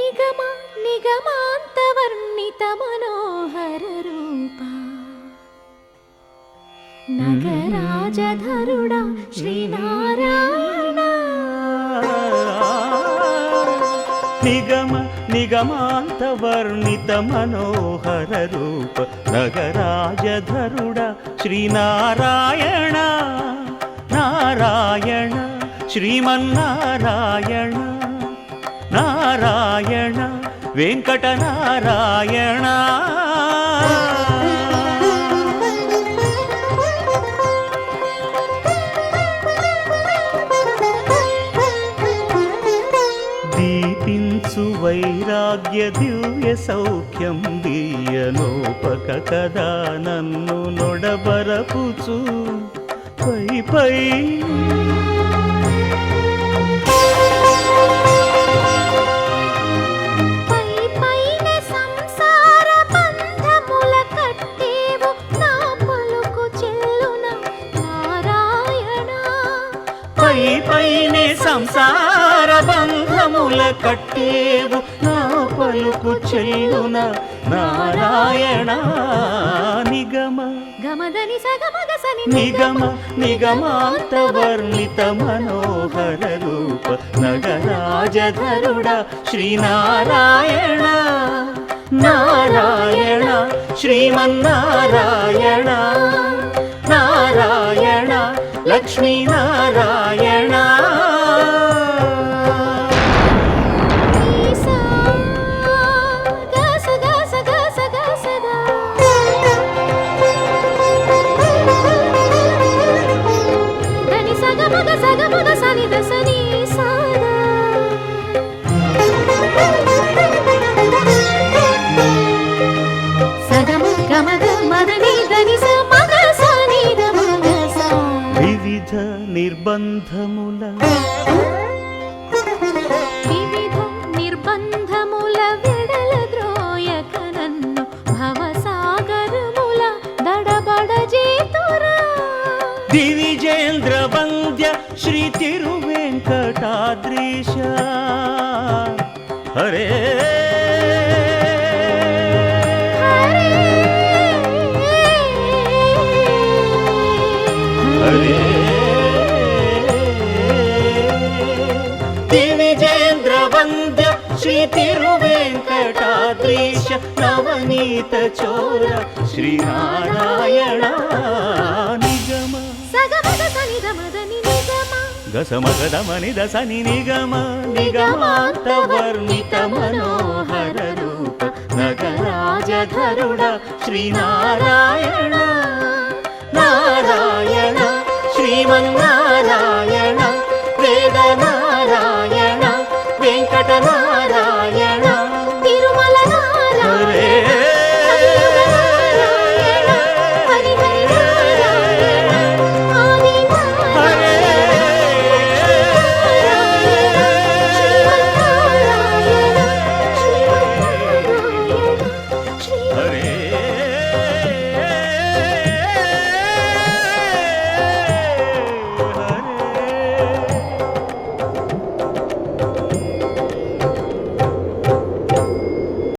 నిగమ నిగమాంతవర్ణిత మనోహర రూప నగరాజధరుడా శ్రీనారాయణ. నిగమ నిగమాంతవర్ణిత మనోహర రూప నగరాజధరుడా శ్రీనారాయణ. నారాయణ శ్రీమన్నారాయణ నారాయణ వెంకటనారాయణ. దీపించు వైరాగ్య దివ్య సౌఖ్యం దీయనోపక కదా నన్ను నొడబరపుచు పై పై పైనే సంసార బంధముల కట్టేవు నా పలుకు చెల్లున నారాయణ. నిగమ గమదని సగమగసని నిగమ నిగమాంతవర్ణిత మనోహర రూప నగరాజధరుడా శ్రీనారాయణ. నారాయణ శ్రీమన్నారాయణ నారాయణ లక్ష్మీనారాయణ. వివిధ నిర్బంధముల విడల ద్రోయక నన్ను భవసాగరముల దడబడ జేతురా. దివిజేంద్ర వంద్య శ్రీ తిరువెంకటాద్రీశ హరే హరే. దివిజేంద్ర వంద్య శ్రీ తిరువెంకటాద్రీశ నవనీత చోర శ్రీనారాయణ. నిగమ గసమగదమని దసని నిగమ నిగమాంతవర్ణిత మనోహర రూప నగరాజధరుడా శ్రీనారాయణ. నారాయణ శ్రీమన్నారాయణ